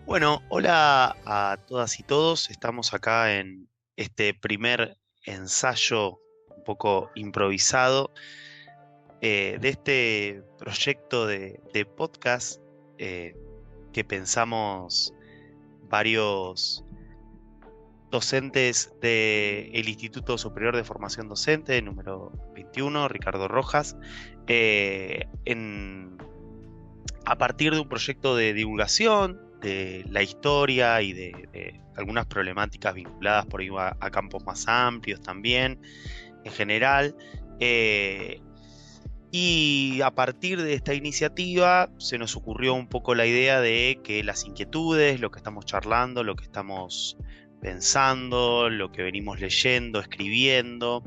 Bueno, hola a todas y todos. Estamos acá en este primer ensayo un poco improvisado de este proyecto de podcast eh, que pensamos varios docentes del Instituto Superior de Formación Docente, número 21, Ricardo Rojas, a partir de un proyecto de divulgación de la historia y de algunas problemáticas vinculadas por ahí a campos más amplios también, en general. eh, y a partir de esta iniciativa se nos ocurrió un poco la idea de que las inquietudes, lo que estamos charlando, lo que estamos pensando, lo que venimos leyendo, escribiendo,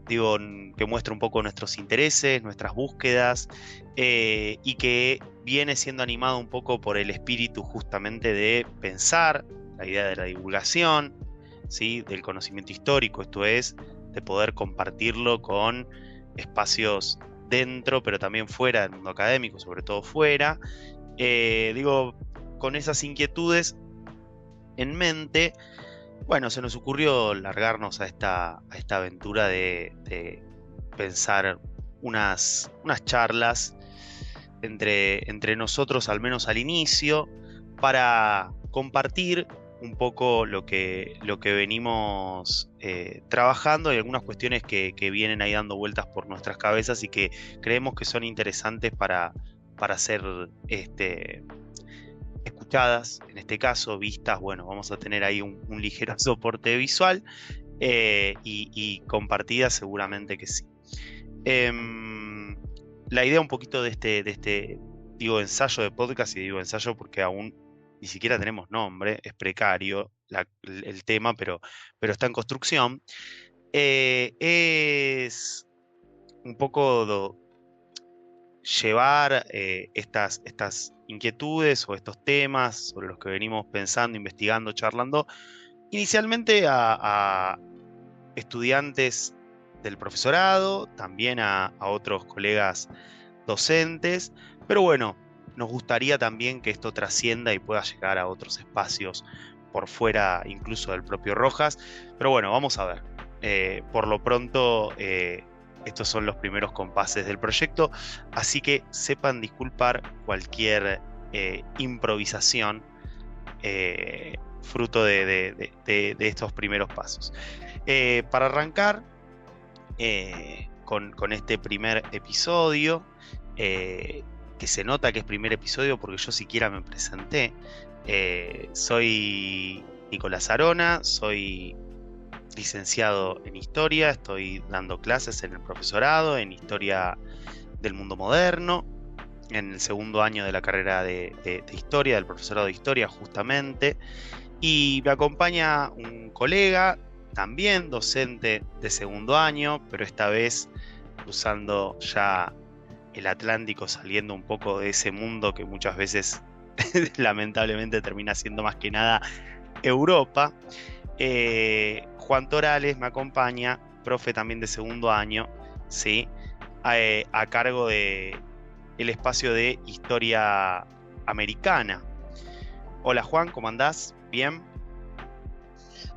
digo, que muestra un poco nuestros intereses, nuestras búsquedas, y que viene siendo animado un poco por el espíritu justamente de pensar la idea de la divulgación, ¿sí? Del conocimiento histórico, esto es, de poder compartirlo con espacios dentro, pero también fuera del mundo académico, sobre todo fuera. Digo, con esas inquietudes en mente, bueno, se nos ocurrió largarnos a esta aventura de pensar unas charlas entre nosotros, al menos al inicio, para compartir un poco lo que venimos trabajando y algunas cuestiones que vienen ahí dando vueltas por nuestras cabezas y que creemos que son interesantes para ser escuchadas, en este caso, vistas. Bueno, vamos a tener ahí un ligero soporte visual, y compartidas seguramente que sí. Em, la idea un poquito de este, digo, ensayo de podcast, y digo ensayo porque aún ni siquiera tenemos nombre, es precario el tema, pero está en construcción, es un poco llevar estas inquietudes o estos temas sobre los que venimos pensando, investigando, charlando, inicialmente a estudiantes del profesorado, también a otros colegas docentes, pero bueno, nos gustaría también que esto trascienda y pueda llegar a otros espacios por fuera incluso del propio Rojas, pero bueno, vamos a ver. Por lo pronto, estos son los primeros compases del proyecto, así que sepan disculpar cualquier improvisación, fruto de estos primeros pasos. Para arrancar con este primer episodio, eh, que se nota que es primer episodio porque yo siquiera me presenté. Soy Nicolás Arona, soy licenciado en Historia, estoy dando clases en el profesorado, en Historia del Mundo Moderno, en el segundo año de la carrera de Historia, del profesorado de Historia justamente, y me acompaña un colega, también docente de segundo año, pero esta vez cruzando ya el Atlántico, saliendo un poco de ese mundo que muchas veces lamentablemente termina siendo más que nada Europa. Juan Torales me acompaña, profe también de segundo año, ¿sí? A cargo de el espacio de Historia Americana. Hola Juan, ¿cómo andás? ¿Bien?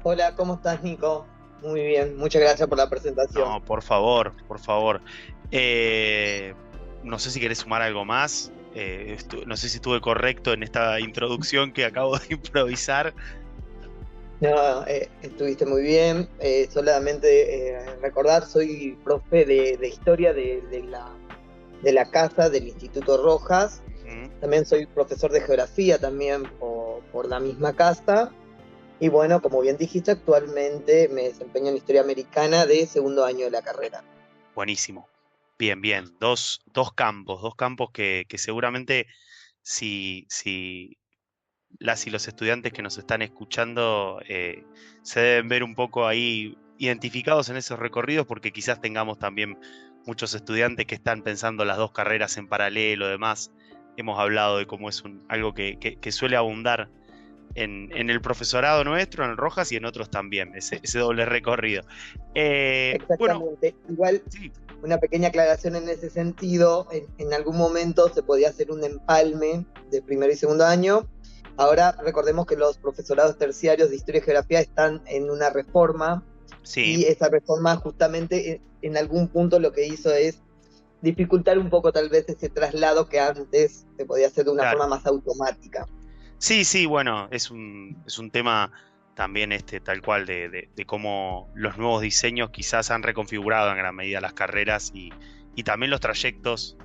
Hola, ¿cómo estás, Nico? Muy bien, muchas gracias por la presentación. No, por favor, por favor. Eh, no sé si querés sumar algo más. No sé si estuve correcto en esta introducción que acabo de improvisar. No, estuviste muy bien. Solamente recordar, soy profe de historia de la casa del Instituto Rojas. Ujú. También soy profesor de geografía también por la misma casa. Y bueno, como bien dijiste, actualmente me desempeño en historia americana de segundo año de la carrera. Buenísimo. Bien, bien. Dos campos que seguramente si las y los estudiantes que nos están escuchando se deben ver un poco ahí identificados en esos recorridos, porque quizás tengamos también muchos estudiantes que están pensando las dos carreras en paralelo. Además, hemos hablado de cómo es algo que suele abundar en el profesorado nuestro, en el Rojas y en otros también, ese doble recorrido. Bueno, Exactamente. Igual, sí, una pequeña aclaración en ese sentido, en algún momento se podía hacer un empalme de primer y segundo año, Ahora recordemos que los profesorados terciarios de Historia y Geografía están en una reforma, Sí, y esa reforma justamente en algún punto lo que hizo es dificultar un poco tal vez ese traslado que antes se podía hacer de una claro. forma más automática. Sí, sí, bueno, es un tema también tal cual de cómo los nuevos diseños quizás han reconfigurado en gran medida las carreras y también los trayectos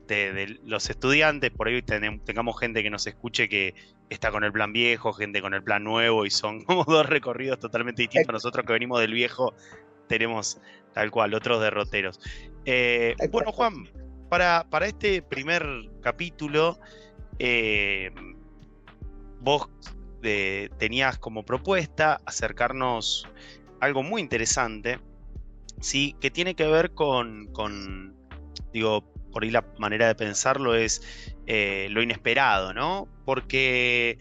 de los estudiantes. Por ahí tengamos gente que nos escuche que está con el plan viejo, gente con el plan nuevo y son como dos recorridos totalmente distintos. Nosotros que venimos del viejo tenemos tal cual otros derroteros. Bueno, Exacto. Juan, para este primer capítulo, eh, vos tenías como propuesta acercarnos algo muy interesante, ¿sí? Que tiene que ver digo, por ahí la manera de pensarlo es lo inesperado, ¿no? Porque,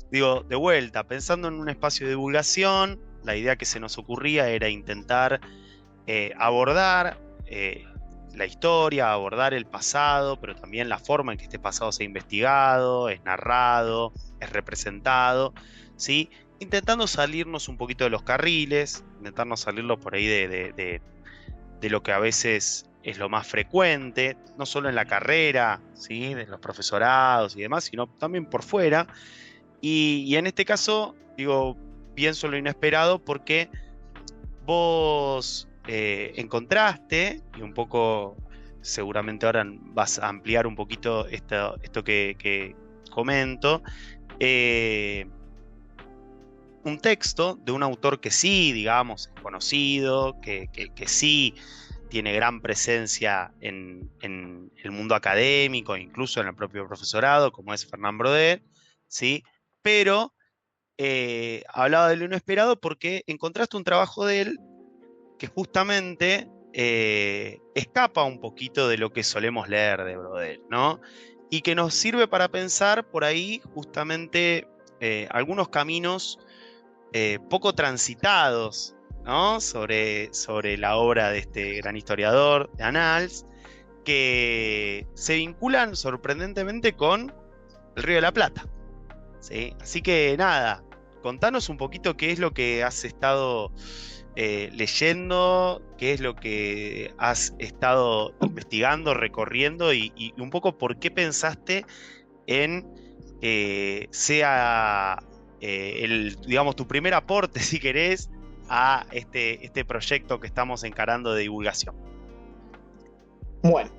digo, de vuelta, pensando en un espacio de divulgación, la idea que se nos ocurría era intentar abordar la historia, abordar el pasado, pero también la forma en que este pasado se ha investigado, es narrado, es representado, ¿sí? Intentando salirnos un poquito de los carriles, intentando salirlo por ahí de lo que a veces es lo más frecuente, no solo en la carrera, ¿sí? De los profesorados y demás, sino también por fuera. Y en este caso, digo, pienso lo inesperado porque vos encontraste, y un poco seguramente ahora vas a ampliar un poquito esto que comento, eh, un texto de un autor que sí, digamos, es conocido, que sí tiene gran presencia en el mundo académico, incluso en el propio profesorado, como es Fernán Brodet, ¿sí? Pero hablaba de lo inesperado porque encontraste un trabajo de él que justamente escapa un poquito de lo que solemos leer de Brodel, ¿no? Y que nos sirve para pensar por ahí justamente algunos caminos poco transitados, ¿no? Sobre la obra de este gran historiador de Annals, que se vinculan sorprendentemente con el Río de la Plata, ¿sí? Así que nada, contanos un poquito qué es lo que has estado leyendo, qué es lo que has estado investigando, recorriendo y un poco por qué pensaste en sea digamos, tu primer aporte, si querés, a este proyecto que estamos encarando de divulgación. Bueno,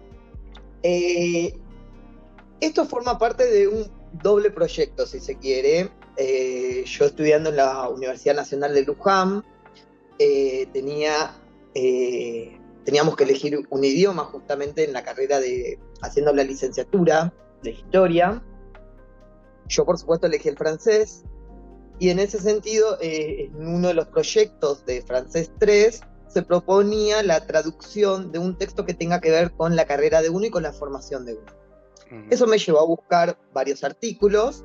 eh, esto forma parte de un doble proyecto, si se quiere. Yo estudiando en la Universidad Nacional de Luján, teníamos que elegir un idioma justamente en la carrera haciendo la licenciatura de historia. Yo, por supuesto, elegí el francés, y en ese sentido, en uno de los proyectos de Francés 3 se proponía la traducción de un texto que tenga que ver con la carrera de uno y con la formación de uno. Eso me llevó a buscar varios artículos,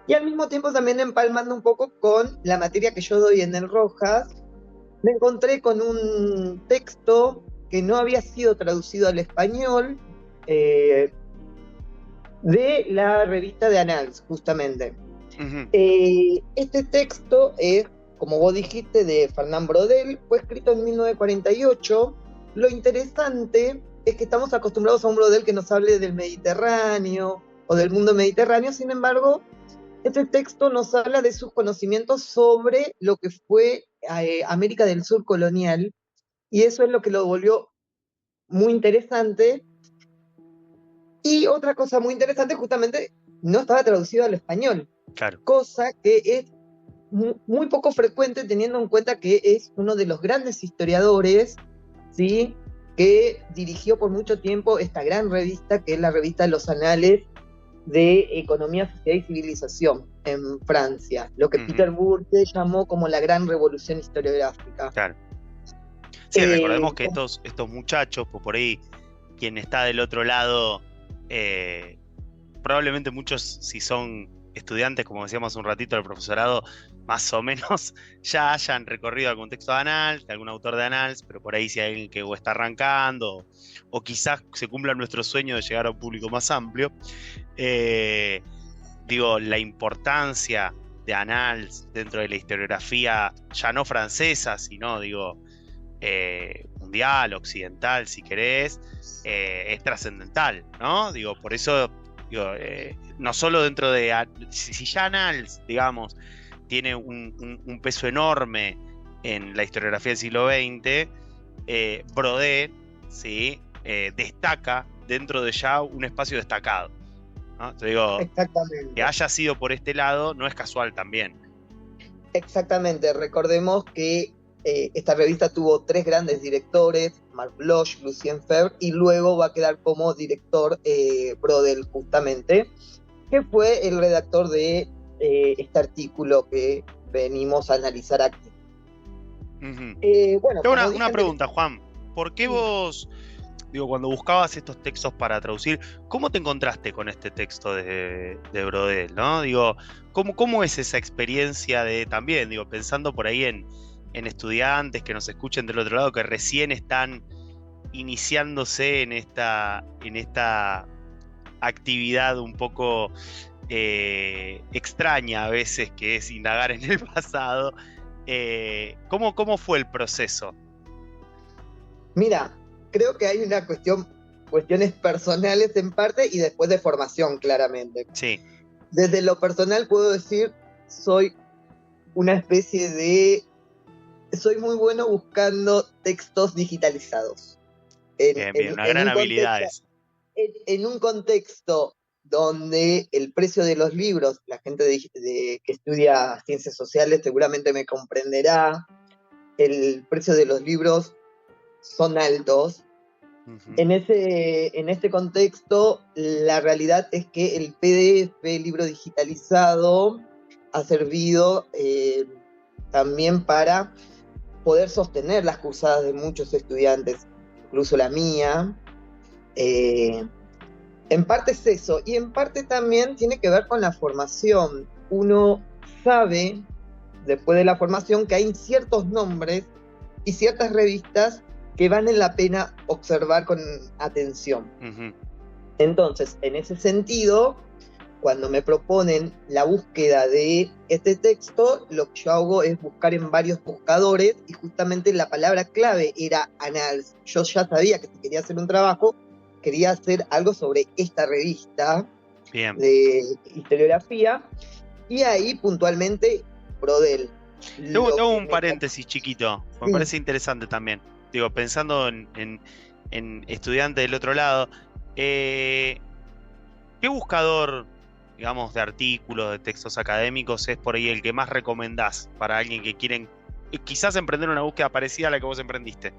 y al mismo tiempo también empalmando un poco con la materia que yo doy en el Rojas, me encontré con un texto que no había sido traducido al español, de la revista de Annals, justamente. Este texto es, como vos dijiste, de Fernán Brodel, fue escrito en 1948. Lo interesante es que estamos acostumbrados a un Brodel que nos hable del Mediterráneo o del mundo mediterráneo. Sin embargo, este texto nos habla de sus conocimientos sobre lo que fue América del Sur colonial, y eso es lo que lo volvió muy interesante. Y otra cosa muy interesante, justamente, no estaba traducido al español. Claro. Cosa que es muy poco frecuente, teniendo en cuenta que es uno de los grandes historiadores, ¿sí?, que dirigió por mucho tiempo esta gran revista, que es la revista Los Anales de Economía, Sociedad y Civilización en Francia, lo que Peter Bourdieu llamó como la gran revolución historiográfica. Claro. Sí, recordemos que estos muchachos, por ahí, quien está del otro lado, probablemente muchos, si son estudiantes, como decíamos un ratito, del profesorado, más o menos ya hayan recorrido algún texto de Annals, de algún autor de Annals, pero por ahí si hay alguien que o está arrancando, o quizás se cumpla nuestro sueño de llegar a un público más amplio. digo, la importancia de Annales dentro de la historiografía, ya no francesa, sino, digo, mundial, occidental, si querés, es trascendental, ¿no? Digo, por eso, digo, no solo dentro de, si ya Annales, digamos, tiene un peso enorme en la historiografía del siglo XX, Brodé, ¿sí? Destaca dentro de ya un espacio destacado, ¿no? Te digo, Exactamente. que haya sido por este lado no es casual también. Exactamente, recordemos que esta revista tuvo 3 grandes directores, Marc Bloch, Lucien Febvre, y luego va a quedar como director Brodel, justamente, que fue el redactor de este artículo que venimos a analizar aquí. Bueno, tengo una pregunta, Juan. ¿Por qué vos, digo, cuando buscabas estos textos para traducir, cómo te encontraste con este texto de Brodel, ¿no? Digo, ¿cómo es esa experiencia de también, digo, pensando por ahí en estudiantes que nos escuchen del otro lado, que recién están iniciándose en esta actividad un poco extraña a veces, que es indagar en el pasado? ¿Cómo fue el proceso? Mira, creo que hay una cuestiones personales en parte y después de formación, claramente. Sí. Desde lo personal puedo decir, soy una especie de... Soy muy bueno buscando textos digitalizados. Bien, una gran habilidad es. En un contexto donde el precio de los libros, la gente que estudia ciencias sociales seguramente me comprenderá, el precio de los libros son altos. Uh-huh. En este contexto, la realidad es que el PDF, el libro digitalizado, ha servido también para poder sostener las cursadas de muchos estudiantes, incluso la mía. En parte es eso, y en parte también tiene que ver con la formación. Uno sabe, después de la formación, que hay ciertos nombres y ciertas revistas que valen la pena observar con atención. Uh-huh. Entonces, en ese sentido, cuando me proponen la búsqueda de este texto, lo que yo hago es buscar en varios buscadores, y justamente la palabra clave era Annales. Yo ya sabía que si quería hacer un trabajo, quería hacer algo sobre esta revista. Bien. De historiografía, y ahí puntualmente Brodel. Tengo un paréntesis chiquito, me parece interesante también. Digo, pensando en estudiantes del otro lado, ¿qué buscador, digamos, de artículos, de textos académicos es por ahí el que más recomendás para alguien que quiere quizás emprender una búsqueda parecida a la que vos emprendiste?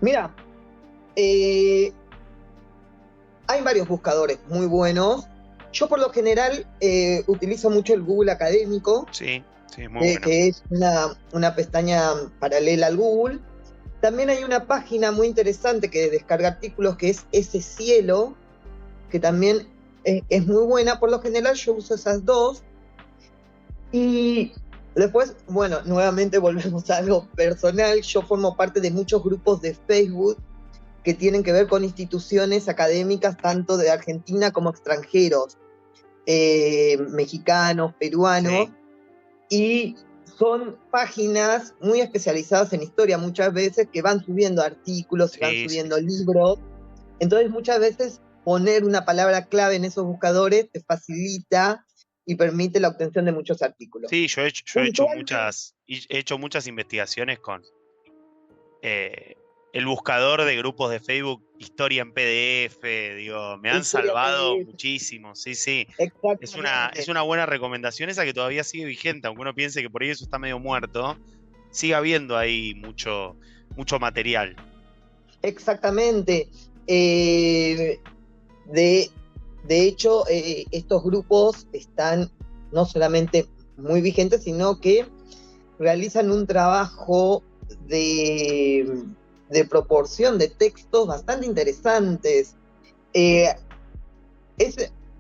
Mira, hay varios buscadores muy buenos. Yo por lo general utilizo mucho el Google académico. Sí, es muy bueno. Que es una pestaña paralela al Google. También hay una página muy interesante que descarga artículos, que es Ese Cielo, que también es muy buena. Por lo general yo uso esas dos. Y después, bueno, nuevamente volvemos a algo personal. Yo formo parte de muchos grupos de Facebook que tienen que ver con instituciones académicas, tanto de Argentina como extranjeros, mexicanos, peruanos, y son páginas muy especializadas en historia muchas veces, que van subiendo artículos, van subiendo libros. Entonces muchas veces poner una palabra clave en esos buscadores te facilita y permite la obtención de muchos artículos. Sí, yo he hecho muchas investigaciones con el buscador de grupos de Facebook, historia en PDF, digo, me han salvado muchísimo, sí. Es una buena recomendación esa, que todavía sigue vigente, aunque uno piense que por ahí eso está medio muerto, sigue habiendo ahí mucho material. Exactamente. De hecho, estos grupos están no solamente muy vigentes, sino que realizan un trabajo de proporción de textos bastante interesantes.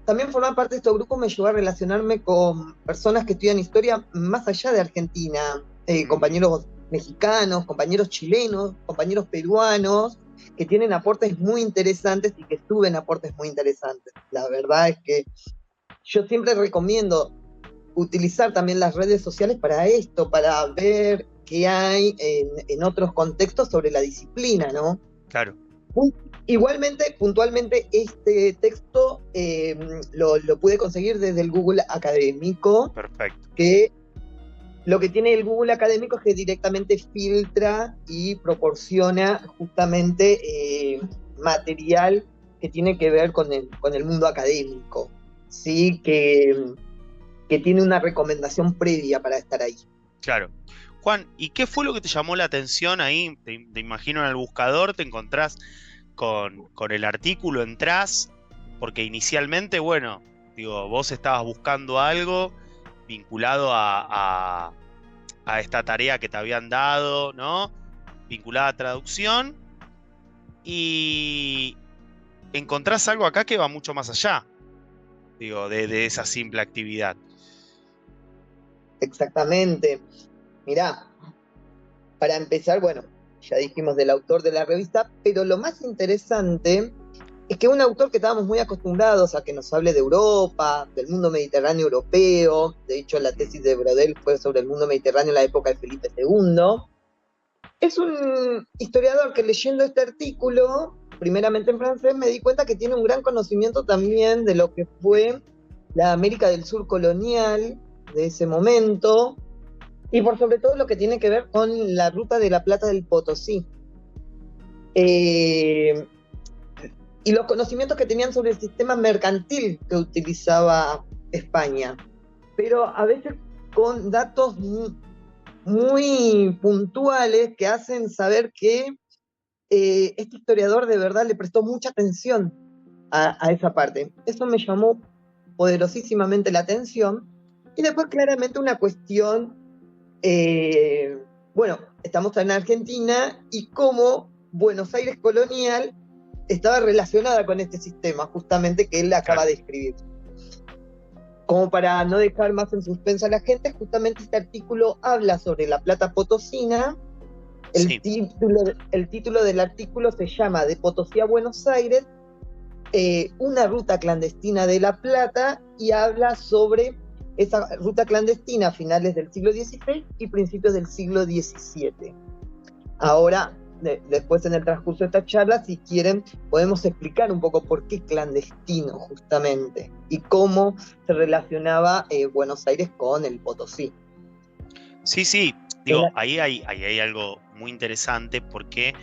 También formar parte de estos grupos me llevó a relacionarme con personas que estudian historia más allá de Argentina, compañeros mexicanos, compañeros chilenos, compañeros peruanos, que tienen aportes muy interesantes y que suben aportes muy interesantes. La verdad es que yo siempre recomiendo utilizar también las redes sociales para esto, para ver qué hay en otros contextos sobre la disciplina, ¿no? Claro. Igualmente, puntualmente, este texto lo pude conseguir desde el Google Académico. Perfecto. Que lo que tiene el Google Académico es que directamente filtra y proporciona justamente material que tiene que ver con el mundo académico, ¿sí? Que tiene una recomendación previa para estar ahí. Claro. Juan, ¿y qué fue lo que te llamó la atención ahí? Te imagino en el buscador, te encontrás con el artículo, entrás, porque inicialmente, bueno, digo, vos estabas buscando algo vinculado a esta tarea que te habían dado, ¿no? Vinculada a traducción, y encontrás algo acá que va mucho más allá, digo, de esa simple actividad. Exactamente. Mirá, para empezar, bueno, ya dijimos del autor de la revista, pero lo más interesante es que un autor que estábamos muy acostumbrados a que nos hable de Europa, del mundo mediterráneo europeo, de hecho la tesis de Brodel fue sobre el mundo mediterráneo en la época de Felipe II, es un historiador que leyendo este artículo, primeramente en francés, me di cuenta que tiene un gran conocimiento también de lo que fue la América del Sur colonial de ese momento, y por sobre todo lo que tiene que ver con la ruta de la Plata del Potosí. Y los conocimientos que tenían sobre el sistema mercantil que utilizaba España, pero a veces con datos muy puntuales que hacen saber que este historiador de verdad le prestó mucha atención a esa parte. Eso me llamó poderosísimamente la atención. Y después claramente una cuestión, bueno, estamos en Argentina y cómo Buenos Aires colonial estaba relacionada con este sistema, justamente que él acaba de escribir. Como para no dejar más en suspenso a la gente, justamente este artículo habla sobre la plata potosina. El título del artículo se llama De Potosí a Buenos Aires, una ruta clandestina de la plata, y habla sobre esa ruta clandestina a finales del siglo XVI y principios del siglo XVII. Ahora, después en el transcurso de esta charla, si quieren, podemos explicar un poco por qué clandestino justamente y cómo se relacionaba Buenos Aires con el Potosí. Sí, digo, ahí hay algo muy interesante porque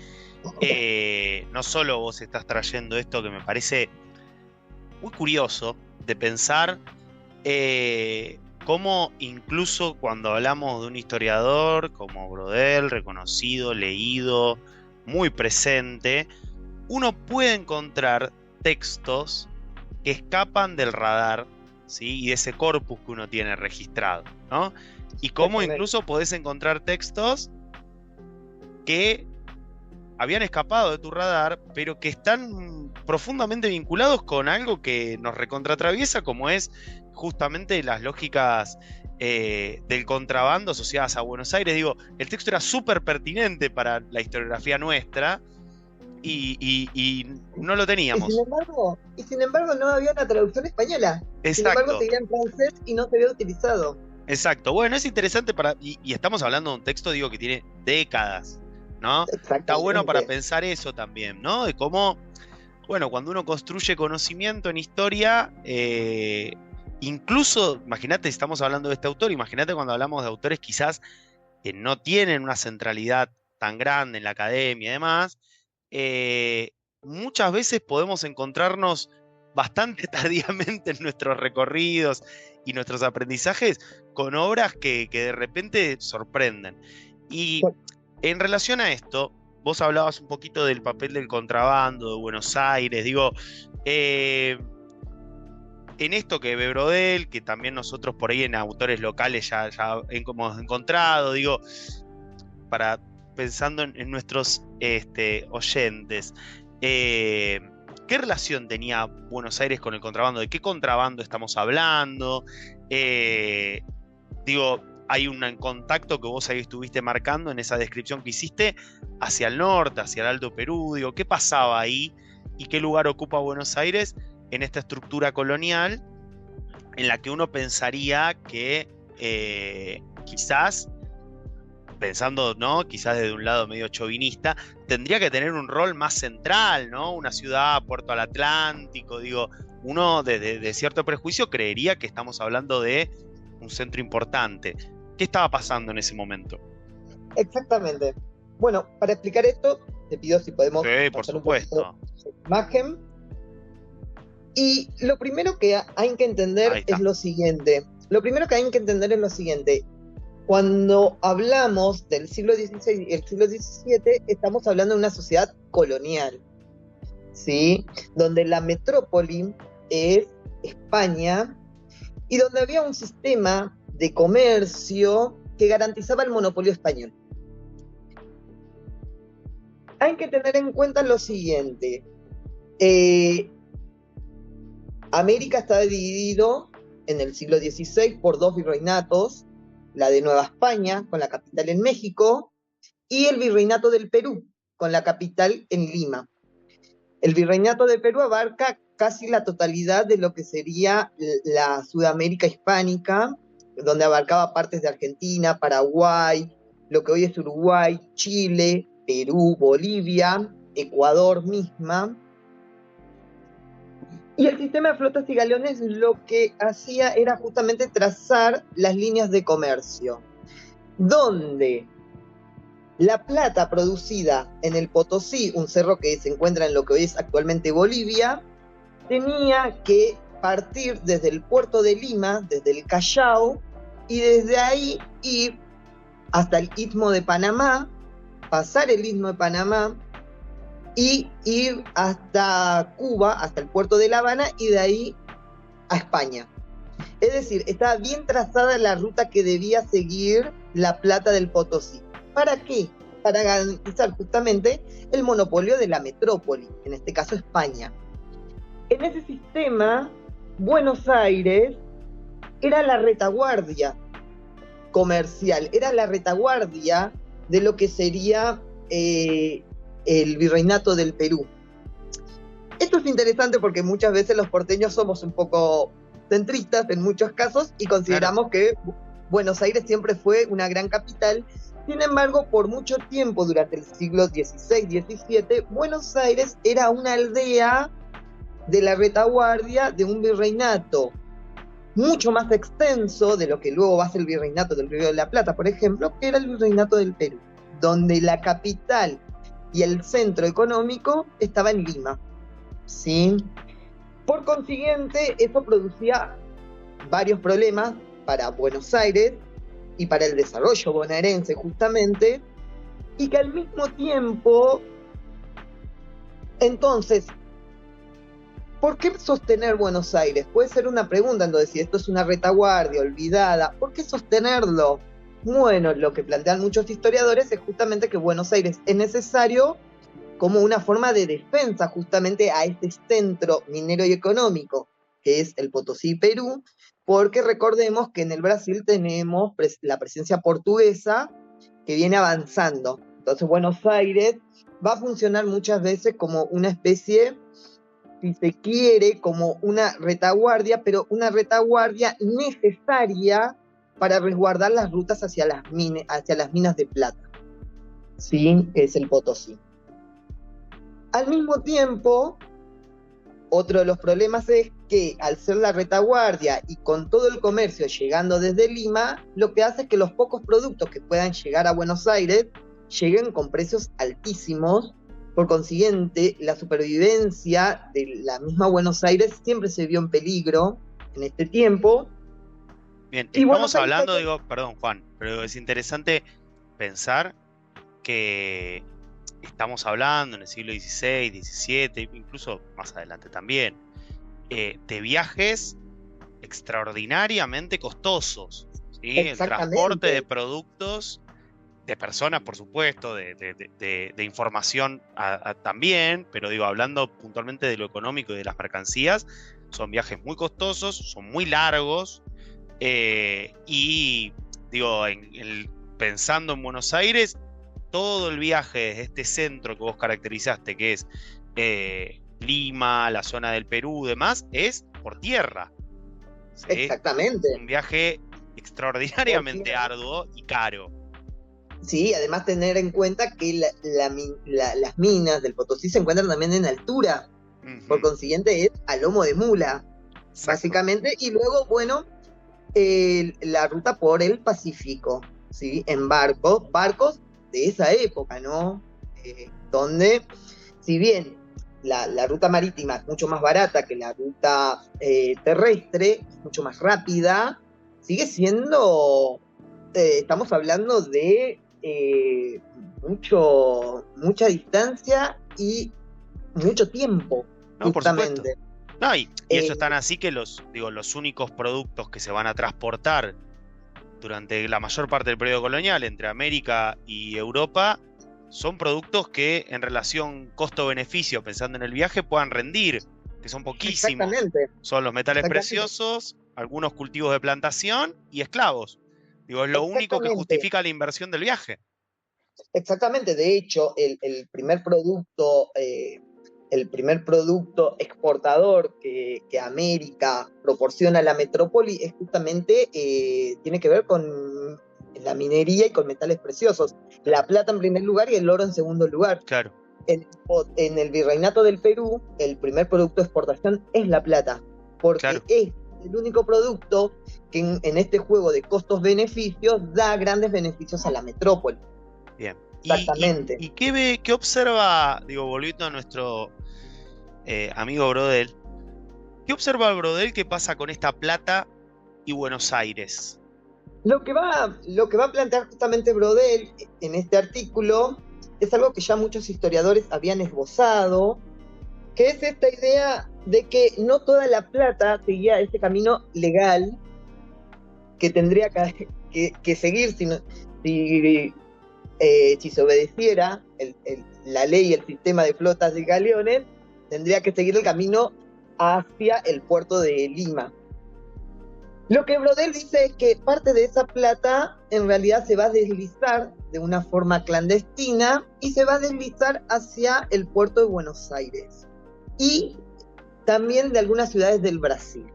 no solo vos estás trayendo esto que me parece muy curioso de pensar cómo incluso cuando hablamos de un historiador como Brodel, reconocido, leído, muy presente, uno puede encontrar textos que escapan del radar, ¿sí? Y de ese corpus que uno tiene registrado, ¿no? Y cómo incluso podés encontrar textos que habían escapado de tu radar, pero que están profundamente vinculados con algo que nos recontratraviesa, como es justamente las lógicas del contrabando asociadas a Buenos Aires. Digo, el texto era súper pertinente para la historiografía nuestra y no lo teníamos. Y sin embargo no había una traducción española. Exacto. Sin embargo seguía en francés y no se había utilizado. Exacto. Bueno, es interesante y estamos hablando de un texto, digo, que tiene décadas, ¿no? Está bueno para pensar eso también, ¿no? De cómo, bueno, cuando uno construye conocimiento en historia, incluso, imagínate, estamos hablando de este autor, imagínate cuando hablamos de autores quizás que no tienen una centralidad tan grande en la academia y demás, muchas veces podemos encontrarnos bastante tardíamente en nuestros recorridos y nuestros aprendizajes con obras que de repente sorprenden. Y en relación a esto, vos hablabas un poquito del papel del contrabando de Buenos Aires, digo, en esto que ve Brodel, que también nosotros por ahí en autores locales ya hemos encontrado, digo, pensando en nuestros oyentes, ¿qué relación tenía Buenos Aires con el contrabando? ¿De qué contrabando estamos hablando? Digo, hay un contacto que vos ahí estuviste marcando en esa descripción que hiciste hacia el norte, hacia el Alto Perú. Digo, ¿qué pasaba ahí y qué lugar ocupa Buenos Aires en esta estructura colonial? en la que uno pensaría que quizás, pensando, ¿no? Quizás desde un lado medio chauvinista, tendría que tener un rol más central, ¿no? Una ciudad, puerto al Atlántico, digo, uno de cierto prejuicio creería que estamos hablando de un centro importante. ¿Qué estaba pasando en ese momento? Exactamente. Bueno, para explicar esto, te pido si podemos Sí, por pasar un poquito supuesto. la imagen. Y lo primero que hay que Ahí entender está. es lo siguiente. Lo primero que hay que entender es lo siguiente. Cuando hablamos del siglo XVI y el siglo XVII, estamos hablando de una sociedad colonial, ¿sí? Donde la metrópoli es España y donde había un sistema de comercio que garantizaba el monopolio español. Hay que tener en cuenta lo siguiente. América estaba dividido en el siglo XVI por dos virreinatos, la de Nueva España, con la capital en México, y el virreinato del Perú, con la capital en Lima. El virreinato de Perú abarca casi la totalidad de lo que sería la Sudamérica hispánica, donde abarcaba partes de Argentina, Paraguay, lo que hoy es Uruguay, Chile, Perú, Bolivia, Ecuador misma. Y el sistema de flotas y galeones lo que hacía era justamente trazar las líneas de comercio, donde la plata producida en el Potosí, un cerro que se encuentra en lo que hoy es actualmente Bolivia, tenía que partir desde el puerto de Lima, desde el Callao, y desde ahí ir hasta el Istmo de Panamá, pasar el Istmo de Panamá y ir hasta Cuba, hasta el puerto de La Habana, y de ahí a España. Es decir, estaba bien trazada la ruta que debía seguir la plata del Potosí. ¿Para qué? Para garantizar justamente el monopolio de la metrópoli, en este caso España. En ese sistema, Buenos Aires era la retaguardia comercial, era la retaguardia de lo que sería el virreinato del Perú. Esto es interesante porque muchas veces los porteños somos un poco centristas en muchos casos y consideramos que Buenos Aires siempre fue una gran capital. Sin embargo, por mucho tiempo, durante el siglo XVI, XVII, Buenos Aires era una aldea de la retaguardia de un virreinato mucho más extenso de lo que luego va a ser el virreinato del Río de la Plata, por ejemplo, que era el virreinato del Perú, donde la capital y el centro económico estaba en Lima, ¿sí? Por consiguiente, eso producía varios problemas para Buenos Aires y para el desarrollo bonaerense justamente, y que al mismo tiempo, entonces, ¿por qué sostener Buenos Aires? Puede ser una pregunta, entonces, si esto es una retaguardia olvidada, ¿por qué sostenerlo? Bueno, lo que plantean muchos historiadores es justamente que Buenos Aires es necesario como una forma de defensa justamente a este centro minero y económico, que es el Potosí, Perú, porque recordemos que en el Brasil tenemos la presencia portuguesa que viene avanzando. Entonces Buenos Aires va a funcionar muchas veces como una especie, si se quiere, como una retaguardia, pero una retaguardia necesaria para resguardar las rutas hacia las minas de plata, ¿sí? Que es el Potosí. Al mismo tiempo, otro de los problemas es que al ser la retaguardia y con todo el comercio llegando desde Lima, lo que hace es que los pocos productos que puedan llegar a Buenos Aires lleguen con precios altísimos. Por consiguiente, la supervivencia de la misma Buenos Aires siempre se vio en peligro en este tiempo. Bien, estamos hablando, perdón Juan, pero es interesante pensar que estamos hablando en el siglo XVI, XVII, incluso más adelante también, de viajes extraordinariamente costosos, ¿sí? El transporte de productos, de personas, por supuesto, de información también, pero hablando puntualmente de lo económico y de las mercancías, son viajes muy costosos, son muy largos, y pensando en Buenos Aires, todo el viaje desde este centro que vos caracterizaste, que es Lima, la zona del Perú y demás, es por tierra, ¿sí? Exactamente. Un viaje extraordinariamente arduo y caro. Sí, además tener en cuenta que las minas del Potosí se encuentran también en altura, por consiguiente es a lomo de mula, básicamente, y luego, bueno, la ruta por el Pacífico, ¿sí? En barcos de esa época, ¿no? Donde, si bien la ruta marítima es mucho más barata que la ruta terrestre, es mucho más rápida, sigue siendo, estamos hablando de mucha distancia y mucho tiempo, No, por supuesto. justamente. No, y eso es tan así que los únicos productos que se van a transportar durante la mayor parte del periodo colonial entre América y Europa son productos que en relación costo-beneficio, pensando en el viaje, puedan rendir, que son poquísimos. Exactamente. Son los metales preciosos, algunos cultivos de plantación y esclavos. Digo, es lo único que justifica la inversión del viaje. Exactamente, de hecho, el primer producto exportador que América proporciona a la metrópoli es justamente, tiene que ver con la minería y con metales preciosos. La plata en primer lugar y el oro en segundo lugar. Claro. En el Virreinato del Perú, el primer producto de exportación es la plata, porque es el único producto que en este juego de costos-beneficios da grandes beneficios a la metrópoli. Bien. Exactamente. ¿Y qué observa, digo, volviendo a nuestro amigo Brodel, qué observa Brodel que pasa con esta plata y Buenos Aires? Lo que va a plantear justamente Brodel en este artículo es algo que ya muchos historiadores habían esbozado, que es esta idea de que no toda la plata seguía este camino legal que tendría que seguir si se obedeciera la ley y el sistema de flotas de galeones, tendría que seguir el camino hacia el puerto de Lima. Lo que Brodel dice es que parte de esa plata en realidad se va a deslizar de una forma clandestina y se va a deslizar hacia el puerto de Buenos Aires y también de algunas ciudades del Brasil.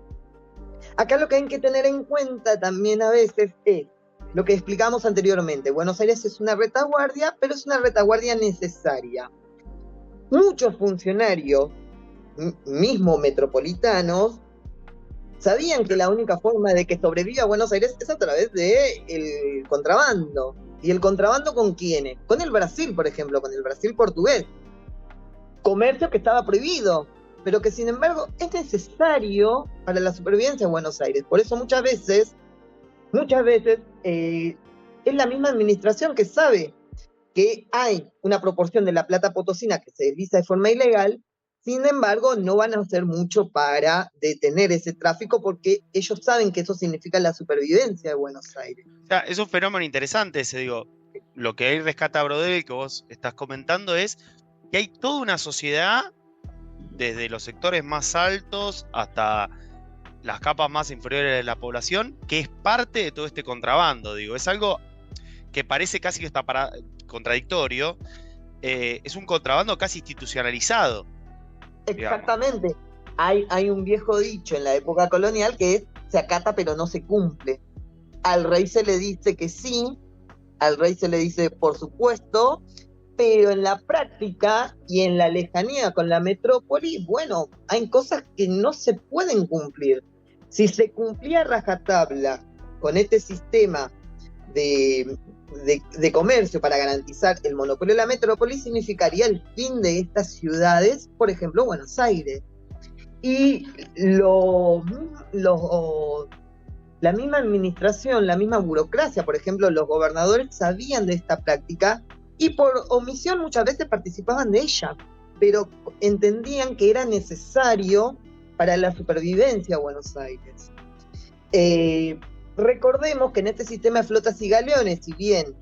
Acá lo que hay que tener en cuenta también a veces es lo que explicamos anteriormente. Buenos Aires es una retaguardia, pero es una retaguardia necesaria. Muchos funcionarios, mismo metropolitanos, sabían que la única forma de que sobreviva Buenos Aires es a través del contrabando. ¿Y el contrabando con quiénes? Con el Brasil, por ejemplo, con el Brasil portugués. Comercio que estaba prohibido, pero que sin embargo es necesario para la supervivencia de Buenos Aires. Por eso muchas veces es la misma administración que sabe que hay una proporción de la plata potosina que se desliza de forma ilegal, sin embargo no van a hacer mucho para detener ese tráfico porque ellos saben que eso significa la supervivencia de Buenos Aires. O sea, es un fenómeno interesante ese, digo, lo que ahí rescata Brodel, que vos estás comentando, es que hay toda una sociedad, desde los sectores más altos hasta las capas más inferiores de la población, que es parte de todo este contrabando. Digo, es algo que parece casi que está contradictorio. Es un contrabando casi institucionalizado. Exactamente. Hay un viejo dicho en la época colonial que es: se acata pero no se cumple. Al rey se le dice que sí, al rey se le dice por supuesto, pero en la práctica y en la lejanía con la metrópoli, bueno, hay cosas que no se pueden cumplir. Si se cumplía rajatabla con este sistema de comercio para garantizar el monopolio de la metrópoli, significaría el fin de estas ciudades, por ejemplo, Buenos Aires. Y la misma administración, la misma burocracia, por ejemplo, los gobernadores sabían de esta práctica y por omisión muchas veces participaban de ella, pero entendían que era necesario para la supervivencia de Buenos Aires. Recordemos que en este sistema de flotas y galeones, si bien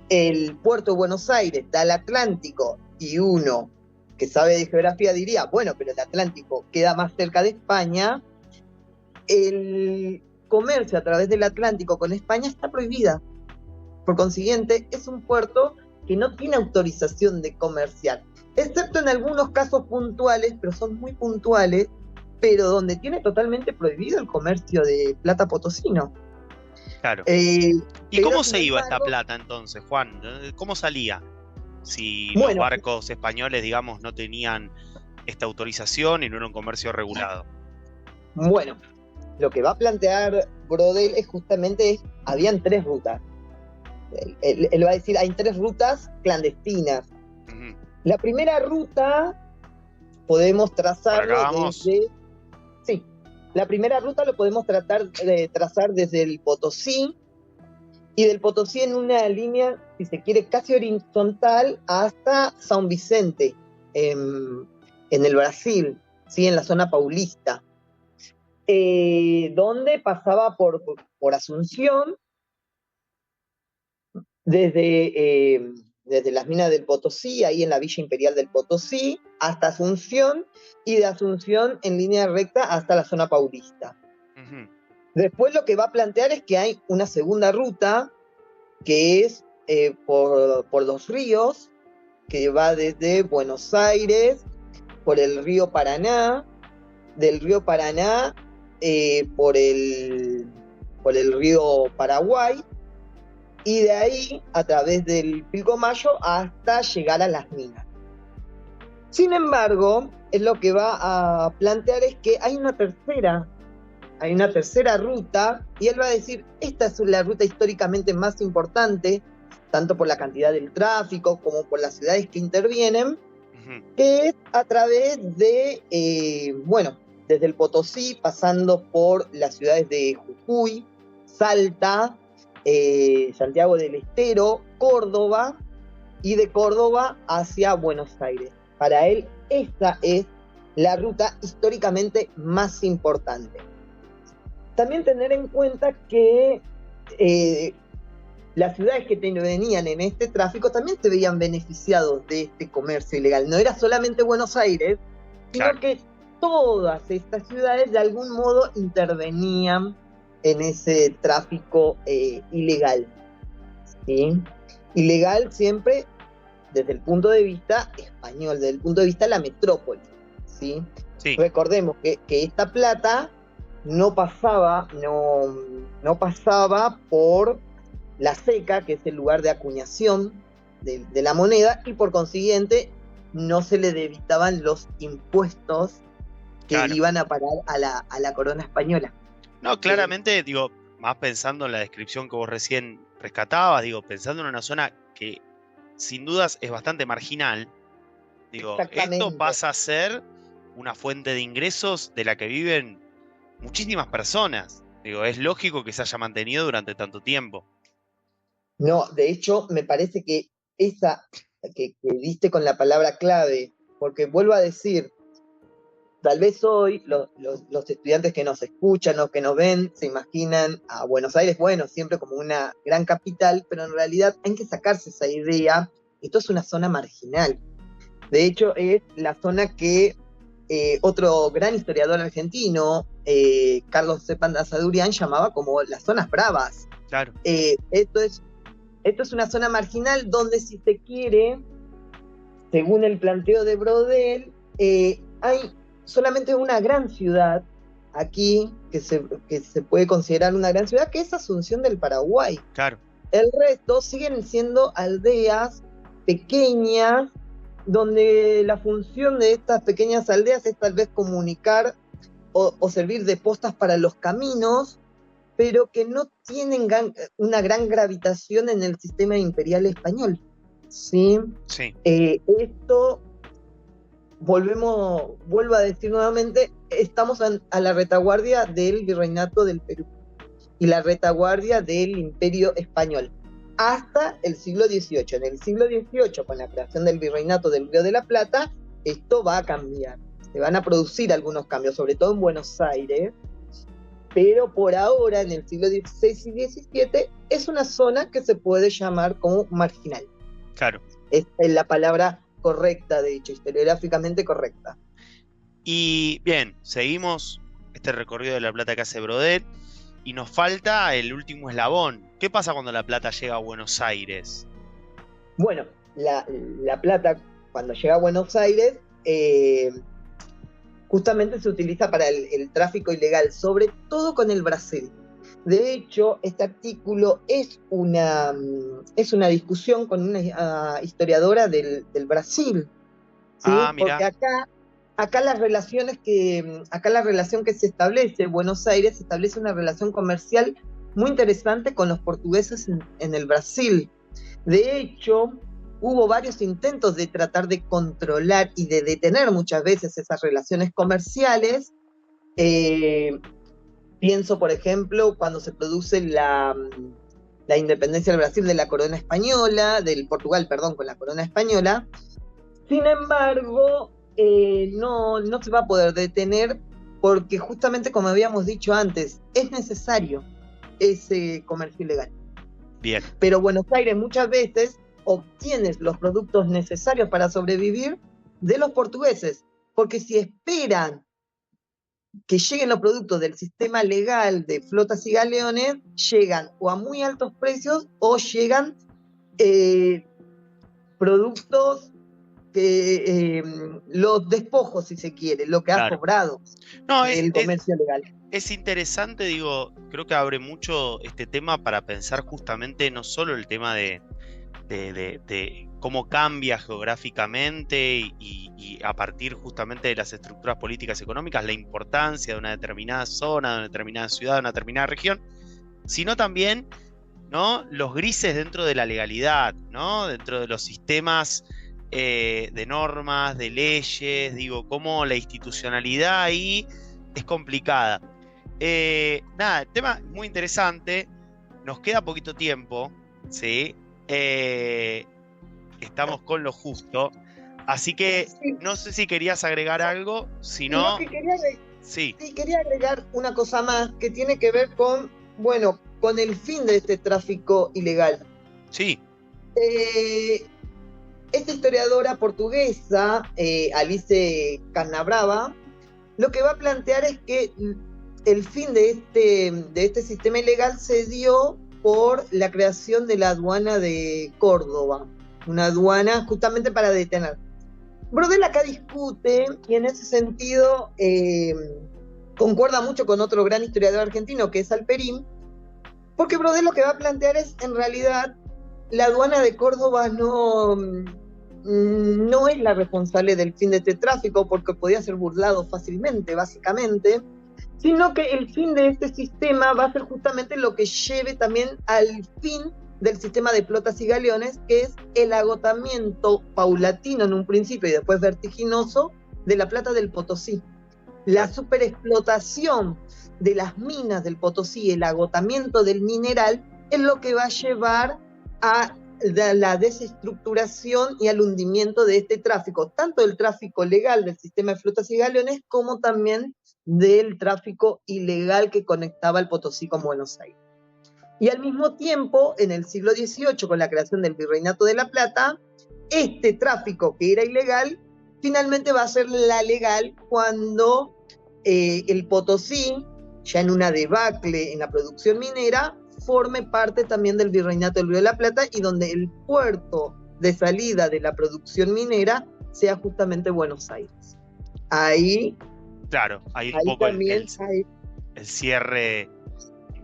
el puerto de Buenos Aires da al Atlántico y uno que sabe de geografía diría, bueno, pero el Atlántico queda más cerca de España, el comercio a través del Atlántico con España está prohibida. Por consiguiente, es un puerto que no tiene autorización de comerciar, excepto en algunos casos puntuales, pero son muy puntuales, pero donde tiene totalmente prohibido el comercio de plata potosino. Claro. Eh, ¿Y pero, cómo sin se iba esta embargo, plata entonces, Juan? ¿Cómo salía? Si los bueno, barcos españoles, digamos, no tenían esta autorización y no era un comercio regulado. bueno, lo que va a plantear Brodel es justamente, habían 3 rutas. Él va a decir, hay 3 rutas clandestinas. Ujú. La primera ruta podemos ¿Por acá trazarlo vamos? desde... Sí, la primera ruta lo podemos tratar de trazar desde el Potosí, y del Potosí en una línea, si se quiere, casi horizontal hasta San Vicente, en el Brasil, ¿sí? En la zona paulista, donde pasaba por Asunción, desde las minas del Potosí, ahí en la Villa Imperial del Potosí, hasta Asunción, y de Asunción en línea recta hasta la zona paulista. Ujú. Después lo que va a plantear es que hay una segunda ruta, que es por los ríos, que va desde Buenos Aires, por el río Paraná, del río Paraná por el río Paraguay, y de ahí a través del Pilcomayo hasta llegar a las minas. Sin embargo, es lo que va a plantear es que hay una tercera ruta, y él va a decir, esta es la ruta históricamente más importante, tanto por la cantidad del tráfico como por las ciudades que intervienen, que es a través de, desde el Potosí, pasando por las ciudades de Jujuy, Salta, Santiago del Estero, Córdoba, y de Córdoba hacia Buenos Aires. Para él, esta es la ruta históricamente más importante. También tener en cuenta que las ciudades que venían en este tráfico también se veían beneficiados de este comercio ilegal. No era solamente Buenos Aires, sino Claro. que todas estas ciudades de algún modo intervenían en ese tráfico ilegal, ¿sí? Ilegal siempre desde el punto de vista español, desde el punto de vista de la metrópoli, ¿sí? Sí, Recordemos que esta plata no pasaba por la seca, que es el lugar de acuñación de la moneda, y por consiguiente no se le debitaban los impuestos que claro. iban a parar a la corona española. No, claramente, digo, más pensando en la descripción que vos recién rescatabas, digo, pensando en una zona que sin dudas es bastante marginal, digo, esto Exactamente. pasa a ser una fuente de ingresos de la que viven muchísimas personas. Digo, es lógico que se haya mantenido durante tanto tiempo. No, de hecho, me parece que esa que diste con la palabra clave, porque vuelvo a decir, tal vez hoy los estudiantes que nos escuchan o que nos ven se imaginan a Buenos Aires, bueno, siempre como una gran capital, pero en realidad hay que sacarse esa idea. Esto es una zona marginal. De hecho, es la zona que otro gran historiador argentino, Carlos Cepanda Sadurian, llamaba como las zonas bravas. Claro. Esto es una zona marginal donde, si se quiere, según el planteo de Brodel, hay solamente una gran ciudad aquí que se puede considerar una gran ciudad, que es Asunción del Paraguay. Claro. El resto siguen siendo aldeas pequeñas, donde la función de estas pequeñas aldeas es tal vez comunicar o servir de postas para los caminos, pero que no tienen una gran gravitación en el sistema imperial español, ¿sí? Sí. Esto, vuelvo a decir nuevamente, estamos a la retaguardia del virreinato del Perú y la retaguardia del imperio español hasta el siglo XVIII. En el siglo XVIII, con la creación del virreinato del Río de la Plata, esto va a cambiar. Se van a producir algunos cambios, sobre todo en Buenos Aires, pero por ahora, en el siglo XVI y XVII, es una zona que se puede llamar como marginal. Claro. Es la palabra correcta, de hecho, historiográficamente correcta. Y bien, seguimos este recorrido de la plata que hace Brodel y nos falta el último eslabón. ¿Qué pasa cuando la plata llega a Buenos Aires? Bueno, la plata, cuando llega a Buenos Aires, justamente se utiliza para el tráfico ilegal, sobre todo con el Brasil. De hecho, este artículo es una discusión con una historiadora del Brasil, ¿sí? Mira. Porque acá la relación que se establece, Buenos Aires establece una relación comercial muy interesante con los portugueses en el Brasil. De hecho, hubo varios intentos de tratar de controlar y de detener muchas veces esas relaciones comerciales. Pienso, por ejemplo, cuando se produce la independencia del Brasil de la corona española, del Portugal, perdón, con la corona española. Sin embargo, no se va a poder detener porque justamente, como habíamos dicho antes, es necesario ese comercio ilegal. Bien. Pero Buenos Aires muchas veces obtiene los productos necesarios para sobrevivir de los portugueses, porque si esperan que lleguen los productos del sistema legal de flotas y galeones, llegan o a muy altos precios o llegan productos que los despojos, si se quiere, lo que ha sobrado del comercio legal. Es interesante, digo, creo que abre mucho este tema para pensar justamente no solo el tema de cómo cambia geográficamente y a partir justamente de las estructuras políticas y económicas, la importancia de una determinada zona, de una determinada ciudad, de una determinada región, sino también, ¿no?, los grises dentro de la legalidad, ¿no?, dentro de los sistemas de normas, de leyes, digo, cómo la institucionalidad ahí es complicada. Nada, el tema es muy interesante, nos queda poquito tiempo, ¿sí? Estamos con lo justo, así que no sé si querías agregar algo, si no... Quería agregar una cosa más que tiene que ver con el fin de este tráfico ilegal. Sí. Esta historiadora portuguesa, Alice Canabrava, lo que va a plantear es que el fin de este sistema ilegal se dio por la creación de la aduana de Córdoba, una aduana justamente para detener. Brodel acá discute, y en ese sentido concuerda mucho con otro gran historiador argentino, que es Alperín, porque Brodel lo que va a plantear es, en realidad, la aduana de Córdoba no es la responsable del fin de este tráfico, porque podía ser burlado fácilmente, básicamente, sino que el fin de este sistema va a ser justamente lo que lleve también al fin del sistema de flotas y galeones, que es el agotamiento paulatino en un principio y después vertiginoso de la plata del Potosí. La superexplotación de las minas del Potosí, el agotamiento del mineral, es lo que va a llevar a la desestructuración y al hundimiento de este tráfico, tanto del tráfico legal del sistema de flotas y galeones, como también del tráfico ilegal que conectaba el Potosí con Buenos Aires. Y al mismo tiempo, en el siglo XVIII, con la creación del Virreinato de la Plata, este tráfico que era ilegal, finalmente va a ser la legal cuando el Potosí, ya en una debacle en la producción minera, forme parte también del Virreinato del Río de la Plata y donde el puerto de salida de la producción minera sea justamente Buenos Aires. Ahí un poco también el cierre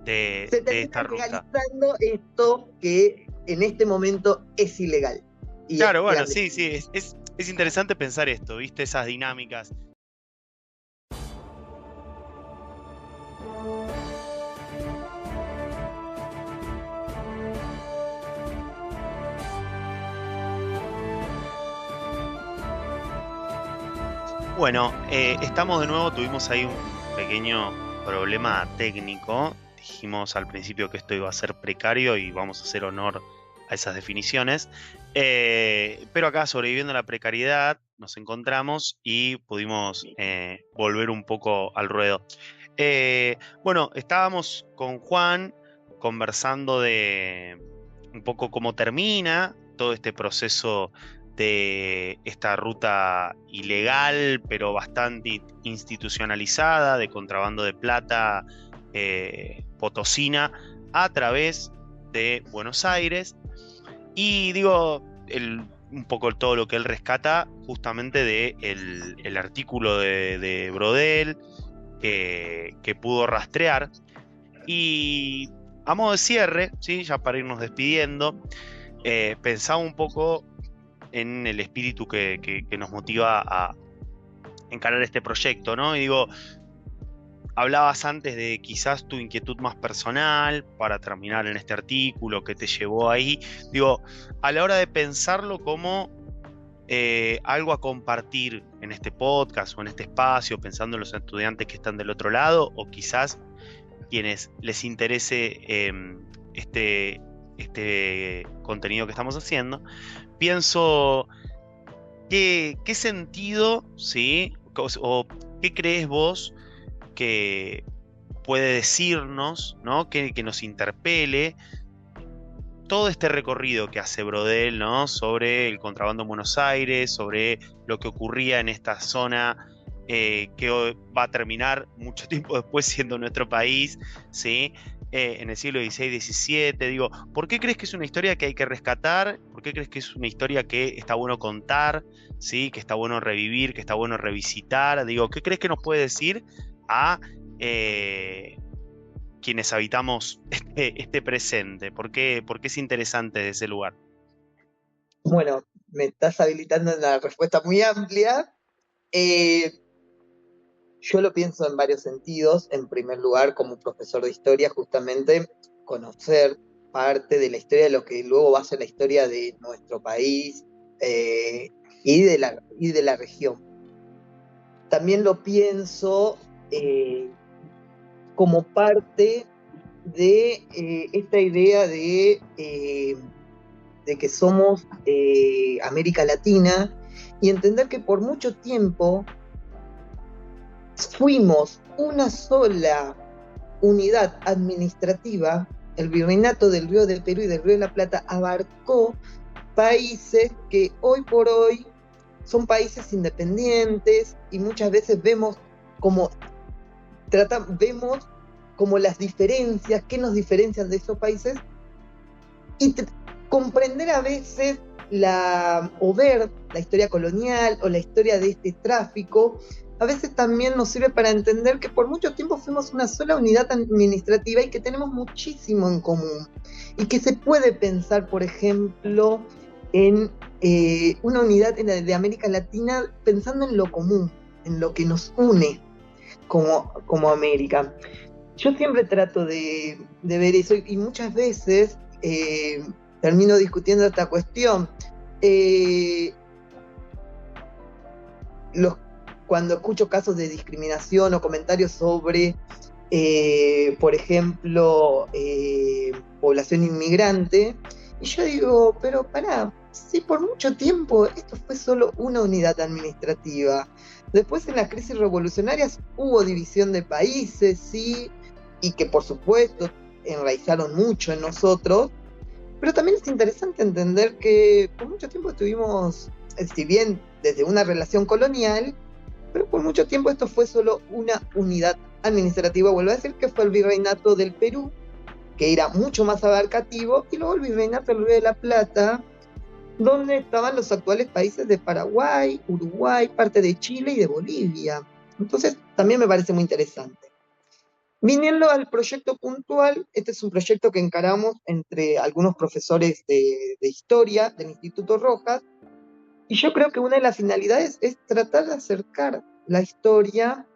de esta ruta. Legalizando esto que en este momento es ilegal. Sí, es interesante pensar esto, ¿viste? Esas dinámicas. Bueno, estamos de nuevo, tuvimos ahí un pequeño problema técnico. Dijimos al principio que esto iba a ser precario y vamos a hacer honor a esas definiciones. Pero acá, sobreviviendo a la precariedad, nos encontramos y pudimos volver un poco al ruedo. Bueno, estábamos con Juan conversando de un poco cómo termina todo este proceso de esta ruta ilegal, pero bastante institucionalizada, de contrabando de plata potosina a través de Buenos Aires. Y digo, un poco todo lo que él rescata justamente de el artículo de Brodel que pudo rastrear. Y a modo de cierre, ¿sí? Ya para irnos despidiendo, pensaba un poco en el espíritu que nos motiva a encarar este proyecto, ¿no? Y digo, hablabas antes de quizás tu inquietud más personal para terminar en este artículo que te llevó ahí. Digo, a la hora de pensarlo como algo a compartir en este podcast o en este espacio, pensando en los estudiantes que están del otro lado, o quizás quienes les interese este contenido que estamos haciendo, pienso qué sentido, ¿sí? O qué crees vos que puede decirnos, ¿no? Que nos interpele todo este recorrido que hace Brodel, ¿no? Sobre el contrabando en Buenos Aires, sobre lo que ocurría en esta zona que hoy va a terminar mucho tiempo después siendo nuestro país, ¿sí? En el siglo XVI-XVII. Digo, ¿por qué crees que es una historia que hay que rescatar? ¿Por qué crees que es una historia que está bueno contar? ¿Sí? Que está bueno revivir, que está bueno revisitar. Digo, ¿qué crees que nos puede decir a quienes habitamos este presente? ¿Por qué es interesante de ese lugar? Bueno, me estás habilitando una respuesta muy amplia. Yo lo pienso en varios sentidos. En primer lugar, como profesor de historia, justamente conocer parte de la historia de lo que luego va a ser la historia de nuestro país y de la región. También lo pienso como parte de esta idea de que somos América Latina y entender que por mucho tiempo fuimos una sola unidad administrativa. El Virreinato del Río de Perú y del Río de la Plata abarcó países que hoy por hoy son países independientes y muchas veces vemos como las diferencias, qué nos diferencian de esos países, y comprender a veces o ver la historia colonial o la historia de este tráfico, a veces también nos sirve para entender que por mucho tiempo fuimos una sola unidad administrativa y que tenemos muchísimo en común. Y que se puede pensar, por ejemplo, en una unidad de América Latina pensando en lo común, en lo que nos une como América. Yo siempre trato de ver eso y muchas veces termino discutiendo esta cuestión. Cuando escucho casos de discriminación o comentarios sobre, por ejemplo, población inmigrante, y yo digo, pero pará, sí, por mucho tiempo esto fue solo una unidad administrativa. Después en las crisis revolucionarias hubo división de países, sí, y que por supuesto enraizaron mucho en nosotros, pero también es interesante entender que por mucho tiempo estuvimos, si bien desde una relación colonial, pero por mucho tiempo esto fue solo una unidad administrativa. Vuelvo a decir que fue el Virreinato del Perú, que era mucho más abarcativo, y luego el Virreinato del Río de la Plata, donde estaban los actuales países de Paraguay, Uruguay, parte de Chile y de Bolivia. Entonces también me parece muy interesante. Viniendo al proyecto puntual, este es un proyecto que encaramos entre algunos profesores de historia del Instituto Rojas, y yo creo que una de las finalidades es tratar de acercar la historia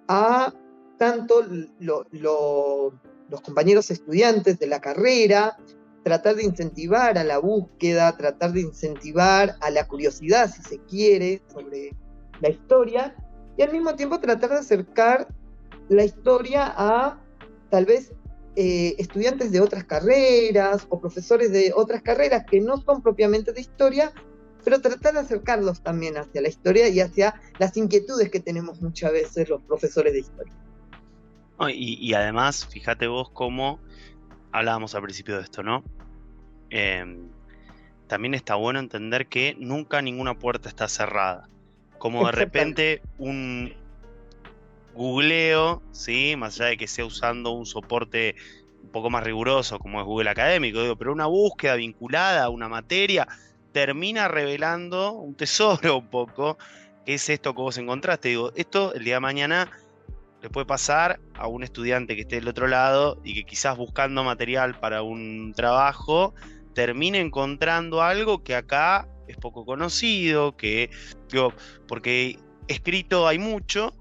a tanto los compañeros estudiantes de la carrera, tratar de incentivar a la búsqueda, tratar de incentivar a la curiosidad, si se quiere, sobre la historia, y al mismo tiempo tratar de acercar la historia a tal vez estudiantes de otras carreras o profesores de otras carreras que no son propiamente de historia, pero tratar de acercarlos también hacia la historia y hacia las inquietudes que tenemos muchas veces los profesores de historia. Y además, fíjate vos cómo hablábamos al principio de esto, ¿no? También está bueno entender que nunca ninguna puerta está cerrada. Como de repente un googleo, ¿sí? Más allá de que sea usando un soporte un poco más riguroso como es Google Académico, digo, pero una búsqueda vinculada a una materia termina revelando un tesoro un poco, que es esto que vos encontraste. Digo, esto el día de mañana le puede pasar a un estudiante que esté del otro lado y que quizás buscando material para un trabajo termine encontrando algo que acá es poco conocido, que, digo, porque escrito hay mucho,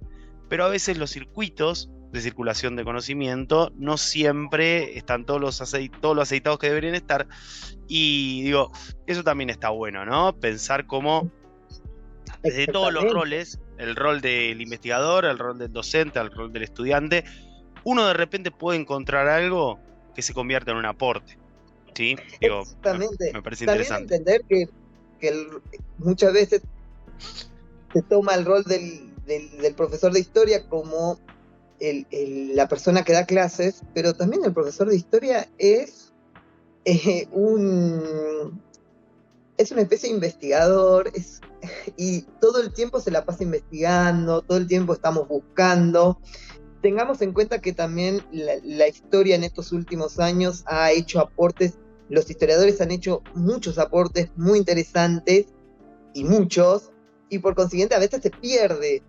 pero a veces los circuitos de circulación de conocimiento no siempre están todos los aceitados que deberían estar. Y digo, eso también está bueno, ¿no? Pensar cómo desde todos los Exactamente. roles, el rol del investigador, el rol del docente, el rol del estudiante, uno de repente puede encontrar algo que se convierta en un aporte, ¿sí? Digo, Exactamente. me parece También interesante. entender que muchas veces se toma el rol del profesor de historia como la persona que da clases, pero también el profesor de historia eh, un, es una especie de investigador, y todo el tiempo se la pasa investigando, todo el tiempo estamos buscando. Tengamos en cuenta que también la historia en estos últimos años ha hecho aportes, los historiadores han hecho muchos aportes muy interesantes y muchos, y por consiguiente a veces se pierde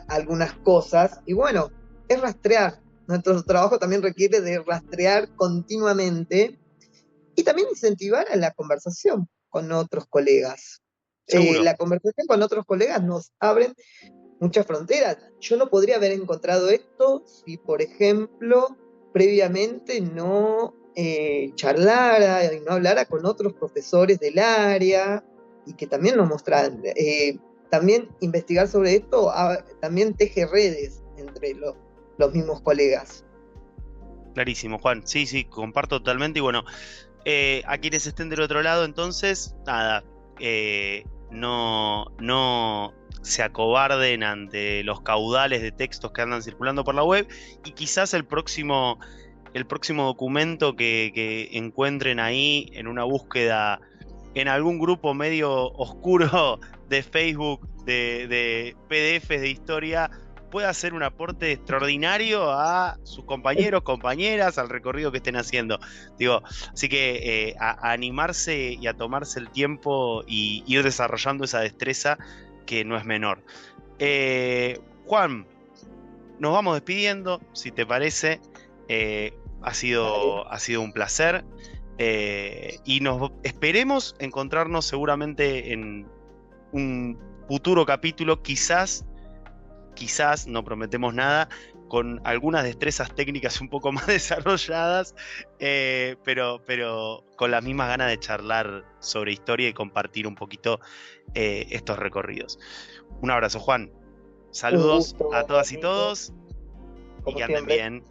algunas cosas, y bueno, es rastrear. Nuestro trabajo también requiere de rastrear continuamente y también incentivar a la conversación con otros colegas. Seguro. La conversación con otros colegas nos abre muchas fronteras. Yo no podría haber encontrado esto si, por ejemplo, previamente no charlara y no hablara con otros profesores del área y que también nos mostraran. También investigar sobre esto también teje redes entre los mismos colegas. Clarísimo, Juan. Sí, sí, comparto totalmente. Y bueno, a quienes estén del otro lado, entonces, nada, no se acobarden ante los caudales de textos que andan circulando por la web y quizás el próximo documento que encuentren ahí en una búsqueda en algún grupo medio oscuro de Facebook de PDFs de historia pueda hacer un aporte extraordinario a sus compañeros, compañeras, al recorrido que estén haciendo. Digo, así que a animarse y a tomarse el tiempo y ir desarrollando esa destreza que no es menor. Juan, nos vamos despidiendo, si te parece. Ha Dale. sido, ha sido un placer. Y nos esperemos encontrarnos seguramente en un futuro capítulo, quizás, no prometemos nada, con algunas destrezas técnicas un poco más desarrolladas, pero con las mismas ganas de charlar sobre historia y compartir un poquito estos recorridos. Un abrazo, Juan. Un Saludos gusto, a todas y Nico, todos y como que anden siempre. bien.